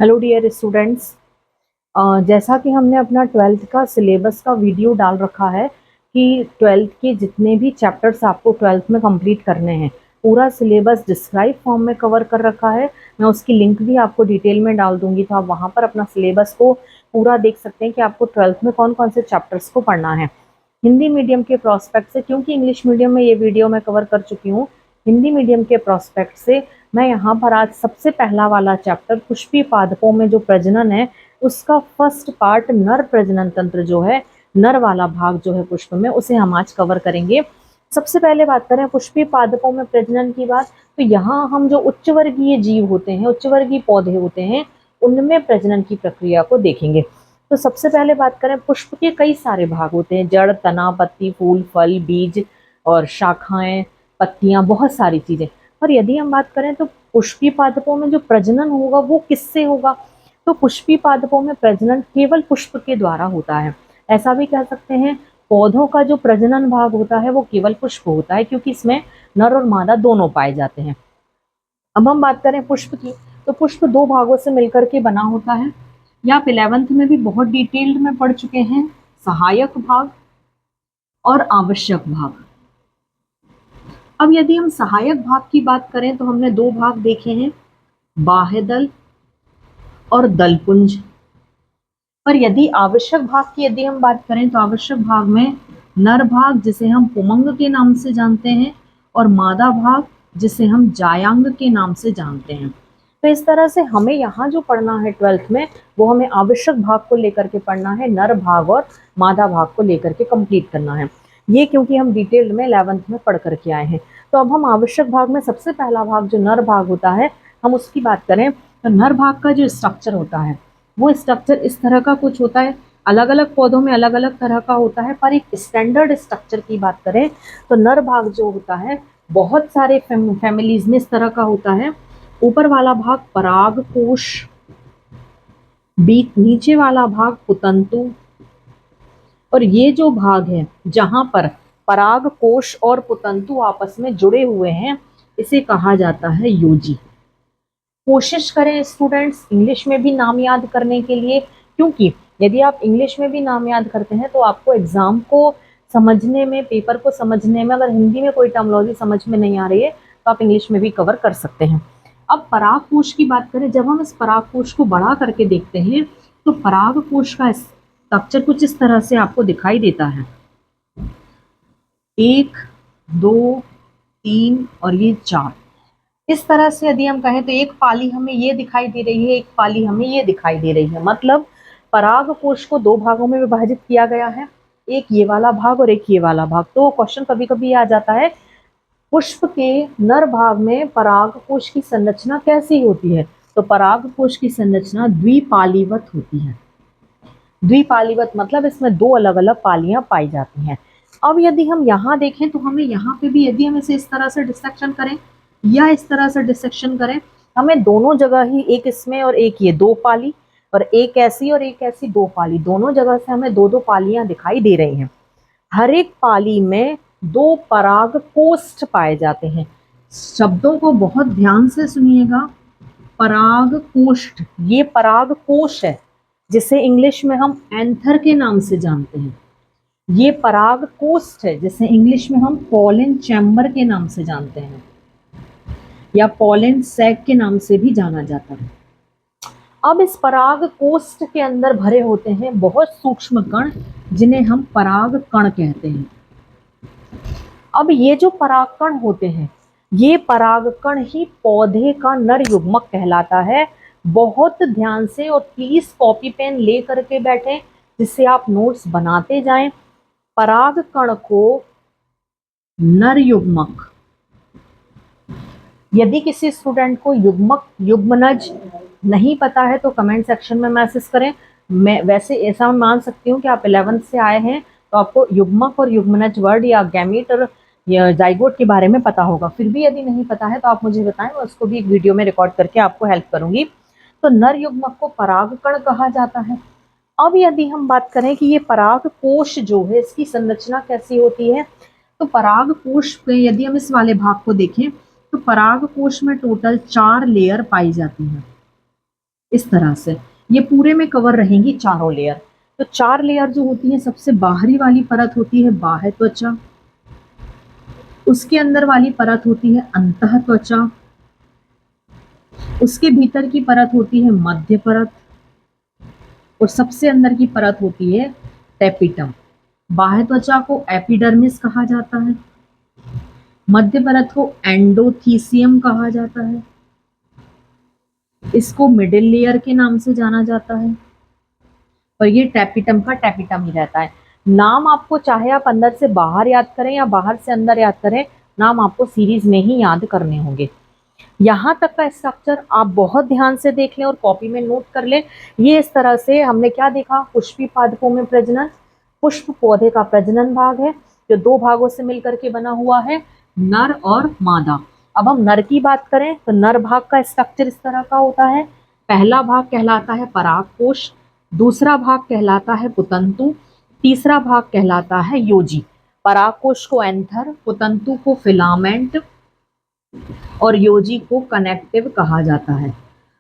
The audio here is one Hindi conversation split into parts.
Hello dear students. जैसा कि हमने अपना ट्वेल्थ का सिलेबस का वीडियो डाल रखा है कि ट्वेल्थ के जितने भी चैप्टर्स आपको ट्वेल्थ में कंप्लीट करने हैं, पूरा सिलेबस डिस्क्राइब फॉर्म में कवर कर रखा है। मैं उसकी लिंक भी आपको डिटेल में डाल दूंगी, तो आप वहाँ पर अपना सिलेबस को पूरा देख सकते हैं कि आपको ट्वेल्थ में कौन कौन से चैप्टर्स को पढ़ना है। हिंदी मीडियम के प्रोस्पेक्ट से, क्योंकि इंग्लिश मीडियम में ये वीडियो मैं कवर कर चुकी हूँ, हिंदी मीडियम के प्रोस्पेक्ट से मैं यहाँ पर आज सबसे पहला वाला चैप्टर पुष्पी पादपों में जो प्रजनन है उसका फर्स्ट पार्ट नर प्रजनन तंत्र जो है, नर वाला भाग जो है पुष्प में, उसे हम आज कवर करेंगे। सबसे पहले बात करें पुष्पी पादपों में प्रजनन की बात, तो यहाँ हम जो उच्च वर्गीय जीव होते हैं, उच्च वर्गीय पौधे होते हैं, उनमें प्रजनन की प्रक्रिया को देखेंगे। तो सबसे पहले बात करें, पुष्प के कई सारे भाग होते हैं, जड़, तना, पत्ती, फूल, फल, बीज और शाखाएं, पत्तियां, बहुत सारी चीजें। और यदि हम बात करें तो पुष्पी पादपों में जो प्रजनन होगा वो किससे होगा, तो पुष्पी पादपों में प्रजनन केवल पुष्प के द्वारा होता है। ऐसा भी कह सकते हैं, पौधों का जो प्रजनन भाग होता है वो केवल पुष्प होता है, क्योंकि इसमें नर और मादा दोनों पाए जाते हैं। अब हम बात करें पुष्प की, तो पुष्प दो भागों से मिलकर के बना होता है। या आप 11th में भी बहुत डिटेल्ड में पढ़ चुके हैं, सहायक भाग और आवश्यक भाग। अब यदि हम सहायक भाग की बात करें तो हमने दो भाग देखे हैं, बाह्य दल और दलपुंज। पर यदि आवश्यक भाग की यदि हम बात करें तो आवश्यक भाग में नर भाग जिसे हम पुमंग के नाम से जानते हैं और मादा भाग जिसे हम जायांग के नाम से जानते हैं। तो इस तरह से हमें यहाँ जो पढ़ना है ट्वेल्थ में, वो हमें आवश्यक भाग को लेकर के पढ़ना है, नर भाग और मादा भाग को लेकर के कंप्लीट करना है। ये क्योंकि हम डिटेल्ड में 11th में पढ़ करके आए हैं। तो अब हम आवश्यक भाग में सबसे पहला भाग जो नर भाग होता है, हम उसकी बात करें तो नर भाग का जो स्ट्रक्चर होता है वो स्ट्रक्चर इस तरह का कुछ होता है। अलग अलग पौधों में अलग अलग तरह का होता है, पर एक स्टैंडर्ड स्ट्रक्चर की बात करें तो नर भाग जो होता है बहुत सारे फैमिलीज में इस तरह का होता है। ऊपर वाला भाग पराग कोश, बीच नीचे वाला भाग पुतंतु, और ये जो भाग है जहां पर पराग कोश और पुतंतु आपस में जुड़े हुए हैं, इसे कहा जाता है योजी। कोशिश करें स्टूडेंट्स इंग्लिश में भी नाम याद करने के लिए, क्योंकि यदि आप इंग्लिश में भी नाम याद करते हैं तो आपको एग्जाम को समझने में, पेपर को समझने में, अगर हिंदी में कोई टर्मिनोलॉजी समझ में नहीं आ रही है तो आप इंग्लिश में भी कवर कर सकते हैं। अब परागकोश की बात करें, जब हम इस परागकोश को बढ़ा करके देखते हैं तो परागकोश का स्ट्रक्चर कुछ इस तरह से आपको दिखाई देता है, 1 2 3 और ये 4। इस तरह से यदि हम कहें तो एक पाली हमें ये दिखाई दे रही है, एक पाली हमें ये दिखाई दे रही है। मतलब परागकोश को दो भागों में विभाजित किया गया है, एक ये वाला भाग और एक ये वाला भाग। तो क्वेश्चन कभी कभी आ जाता है, पुष्प के नर भाग में परागकोश की संरचना कैसी होती है, तो परागकोश की संरचना द्विपालीवत होती है। द्विपालीवत मतलब इसमें दो अलग अलग पालियां पाई जाती हैं। अब यदि हम यहाँ देखें तो हमें यहाँ पे भी, यदि हम इसे इस तरह से डिसेक्शन करें या इस तरह से डिसेक्शन करें, हमें दोनों जगह ही, एक इसमें और एक ये, दो पाली, और एक ऐसी और एक ऐसी, दो पाली, दोनों जगह से हमें दो दो पालियां दिखाई दे रही हैं। हर एक पाली में दो पराग कोष्ठ पाए जाते हैं। शब्दों को बहुत ध्यान से सुनिएगा, पराग कोष्ठ, ये पराग कोश है जिसे इंग्लिश में हम एंथर के नाम से जानते हैं। ये पराग कोष्ठ है जिसे इंग्लिश में हम पॉलन चैम्बर के नाम से जानते हैं, या पॉलन सैक के नाम से भी जाना जाता है। अब इस पराग कोष्ठ के अंदर भरे होते हैं बहुत सूक्ष्म कण, जिन्हें हम पराग कण कहते हैं। अब ये जो परागकण होते हैं, ये परागकण ही पौधे का नर युग्मक कहलाता है। बहुत ध्यान से, और प्लीज कॉपी पेन ले करके बैठें जिससे आप नोट्स बनाते जाएं। परागकण को नर युग्मक, यदि किसी स्टूडेंट को युग्मक युग्मनज नहीं पता है तो कमेंट सेक्शन में मैसेज करें। मैं वैसे ऐसा मान सकती हूँ कि आप 11th से आए हैं तो आपको युग्मक और युग्मनज वर्ड या गैमीट और जाइगोट के बारे में पता होगा। फिर भी यदि नहीं पता है तो आप मुझे बताएं, मैं उसको भी एक वीडियो में रिकॉर्ड करके आपको हेल्प करूंगी। तो नर युग्मक को परागकण कहा जाता है। अब यदि हम बात करें कि ये पराग कोश जो है इसकी संरचना कैसी होती है, तो पराग कोश पे यदि हम इस वाले भाग को देखें तो पराग कोश में टोटल 4 लेयर पाई जाती हैं। इस तरह से ये पूरे में कवर रहेंगी चारों लेयर। तो 4 लेयर जो होती है, सबसे बाहरी वाली परत होती है बाह्य त्वचा, उसके अंदर वाली परत होती है अंतः त्वचा, उसके भीतर की परत होती है मध्य परत, और सबसे अंदर की परत होती है टेपिटम। बाह्य त्वचा को एपिडर्मिस कहा जाता है, मध्य परत को एंडोथीसियम कहा जाता है, इसको मिडिल लेयर के नाम से जाना जाता है, और ये टेपिटम का टेपिटम ही रहता है। नाम आपको चाहे आप अंदर से बाहर याद करें या बाहर से अंदर याद करें, नाम आपको सीरीज में ही याद करने होंगे। यहाँ तक का स्ट्रक्चर आप बहुत ध्यान से देख लें और कॉपी में नोट कर लें। ये इस तरह से हमने क्या देखा, पुष्पी पादपों में प्रजनन, पुष्प पौधे का प्रजनन भाग है जो 2 भागों से मिलकर के बना हुआ है, नर और मादा। अब हम नर की बात करें तो नर भाग का स्ट्रक्चर इस तरह का होता है। पहला भाग कहलाता है परागकोश, दूसरा भाग कहलाता है पुतंतु, तीसरा भाग कहलाता है योजी। परागकोश को एंथर, पुतंतु को फिलामेंट और योजी को कनेक्टिव कहा जाता है।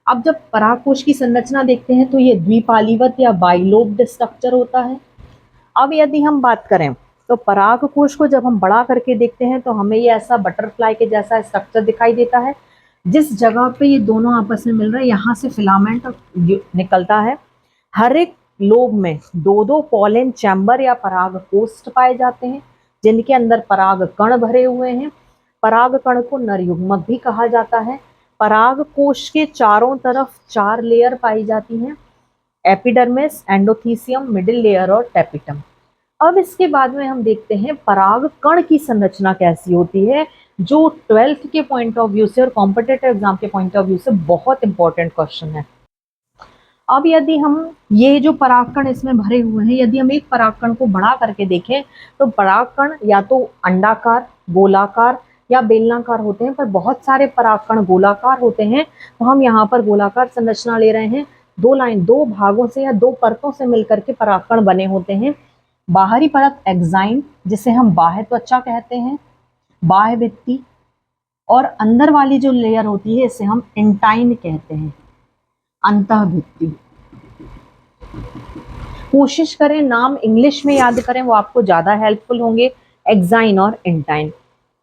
अब जब परागकोश की संरचना देखते हैं तो ये द्विपालीवत या बाइलोब्ड स्ट्रक्चर होता है। अब यदि हम बात करें तो परागकोश को जब हम बड़ा करके देखते हैं तो हमें ये ऐसा बटरफ्लाई के जैसा स्ट्रक्चर दिखाई देता है। जिस जगह पे ये दोनों आपस में मिल रहे हैं, यहाँ से फिलामेंट निकलता है। हर एक लोब में 2-2 पॉलन चैम्बर या परागकोष्ठ पाए जाते हैं जिनके अंदर पराग कण भरे हुए हैं। पराग कण को नर युग्मक भी कहा जाता है। पराग कोश के चारों तरफ 4 लेयर पाई जाती हैं, एपिडर्मिस, एंडोथीसियम, मिडिल लेयर और टेपिटम। अब इसके बाद में हम देखते हैं पराग कण की संरचना कैसी होती है, जो 12th के पॉइंट ऑफ व्यू से और कॉम्पिटिटिव एग्जाम के पॉइंट ऑफ व्यू से बहुत इंपॉर्टेंट क्वेश्चन है। अब यदि हम ये जो परागकण इसमें भरे हुए हैं, यदि हम एक परागकण को बड़ा करके देखें तो परागकण या तो अंडाकार, गोलाकार या बेलनाकार होते हैं, पर बहुत सारे परागकण गोलाकार होते हैं। तो हम यहाँ पर गोलाकार संरचना ले रहे हैं। 2 भागों से या 2 परतों से मिलकर के परागकण बने होते हैं। बाहरी परत एक्साइन, जिसे हम बाह्य त्वचा कहते हैं, बाह्य भित्ति, और अंदर वाली जो लेयर होती है इसे हम इंटाइन कहते हैं, अंतः भित्ति। कोशिश करें नाम इंग्लिश में याद करें, वो आपको ज्यादा हेल्पफुल होंगे, एक्साइन और इंटाइन।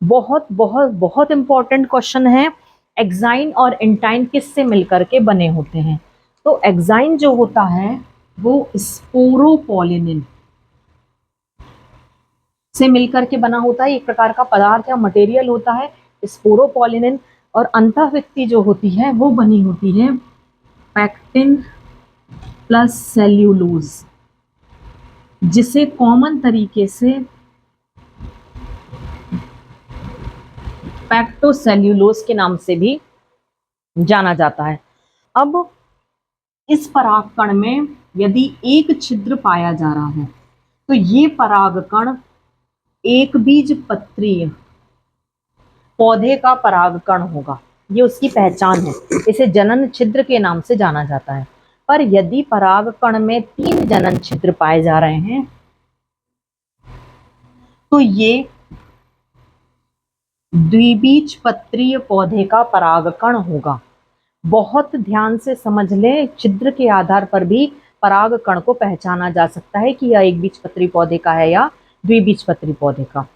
बहुत बहुत बहुत इंपॉर्टेंट क्वेश्चन है। एक्साइन और इंटाइन किससे मिलकर के बने होते हैं? तो एक्साइन जो होता है वो स्पोरोपोलिनिन से मिलकर के बना होता है, एक प्रकार का पदार्थ या मटेरियल होता है स्पोरोपोलिनिन। और अंतःभित्ति जो होती है वो बनी होती है पैक्टिन प्लस सेल्यूलोज, जिसे कॉमन तरीके से पैक्टोसेल्यूलोज के नाम से भी जाना जाता है। अब इस परागकण में यदि एक छिद्र पाया जा रहा है तो ये परागकण एक बीजपत्रीय पौधे का परागकण होगा, ये उसकी पहचान है। इसे जनन छिद्र के नाम से जाना जाता है। पर यदि परागकण में 3 जनन छिद्र पाए जा रहे हैं तो ये द्विबीजपत्रीय पौधे का परागकण होगा। बहुत ध्यान से समझ लें, छिद्र के आधार पर भी परागकण को पहचाना जा सकता है कि यह एक बीजपत्री पौधे का है या द्विबीजपत्री पौधे का।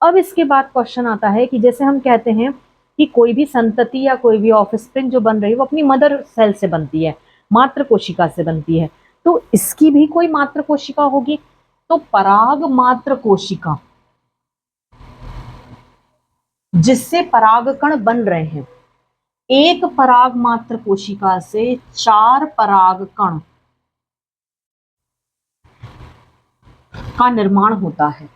अब इसके बाद क्वेश्चन आता है कि जैसे हम कहते हैं कि कोई भी संतति या कोई भी ऑफस्प्रिंग जो बन रही है वो अपनी मदर सेल से बनती है, मातृ कोशिका से बनती है, तो इसकी भी कोई मातृ कोशिका होगी। तो पराग मातृ कोशिका जिससे परागकण बन रहे हैं, एक पराग मात्र कोशिका से 4 परागकण का निर्माण होता है।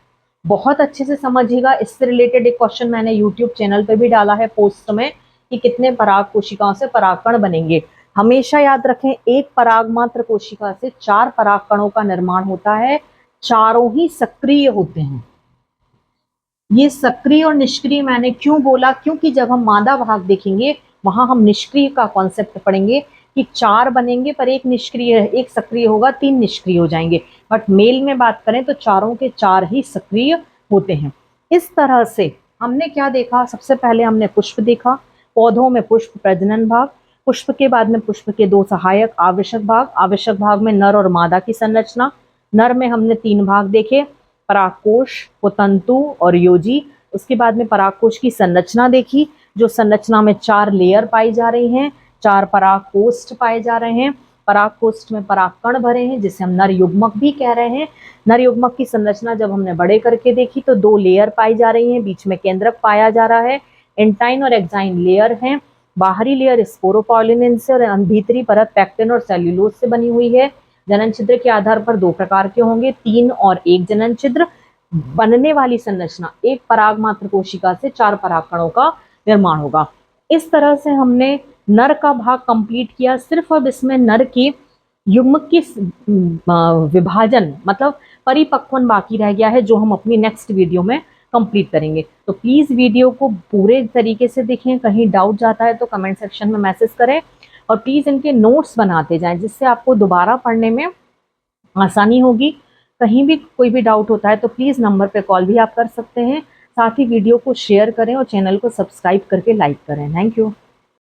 बहुत अच्छे से समझिएगा, इससे रिलेटेड एक क्वेश्चन मैंने YouTube चैनल पे भी डाला है पोस्ट में कि कितने पराग कोशिकाओं से परागकण बनेंगे। हमेशा याद रखें, एक पराग मात्र कोशिका से 4 परागकणों का निर्माण होता है, चारों ही सक्रिय होते हैं। ये सक्रिय और निष्क्रिय मैंने क्यों बोला, क्योंकि जब हम मादा भाग देखेंगे वहां हम निष्क्रिय का कॉन्सेप्ट पढ़ेंगे कि 4 बनेंगे पर एक निष्क्रिय, एक सक्रिय होगा, 3 निष्क्रिय हो जाएंगे। बट मेल में बात करें तो चारों के 4 ही सक्रिय होते हैं। इस तरह से हमने क्या देखा, सबसे पहले हमने पुष्प देखा, पौधों में पुष्प प्रजनन भाग, पुष्प के बाद में पुष्प के 2 सहायक आवश्यक भाग, आवश्यक भाग में नर और मादा की संरचना। नर में हमने 3 भाग देखे, परागकोश, पुतंतु और योजी। उसके बाद में परागकोश की संरचना देखी, जो संरचना में 4 लेयर पाई जा रही हैं, 4 परागकोष्ठ पाए जा रहे हैं। परागकोष्ठ में परागकण भरे हैं, जिसे हम नर युग्मक भी कह रहे हैं। नर युग्मक की संरचना जब हमने बड़े करके देखी तो 2 लेयर पाई जा रही हैं, बीच में केंद्रक पाया जा रहा है। एंटाइन और एक्साइन लेयर हैं। बाहरी लेयर स्पोरोपॉलिनिन से और भीतरी परत पैक्टिन और सेल्यूलोज से बनी हुई है। जनन छिद्र के आधार पर 2 प्रकार के होंगे, 3 और 1 जनन छिद्र। बनने वाली संरचना, एक पराग मात्र कोशिका से 4 परागकणों का निर्माण होगा। इस तरह से हमने नर का भाग कंप्लीट किया। सिर्फ अब इसमें नर की युग्मक की विभाजन मतलब परिपक्वन बाकी रह गया है, जो हम अपनी नेक्स्ट वीडियो में कंप्लीट करेंगे। तो प्लीज वीडियो को पूरे तरीके से देखें, कहीं डाउट जाता है तो कमेंट सेक्शन में मैसेज करें और प्लीज इनके नोट्स बनाते जाएं, जिससे आपको दोबारा पढ़ने में आसानी होगी। कहीं भी कोई भी डाउट होता है तो प्लीज नंबर पे कॉल भी आप कर सकते हैं। साथ ही वीडियो को शेयर करें और चैनल को सब्सक्राइब करके लाइक करें। Thank you.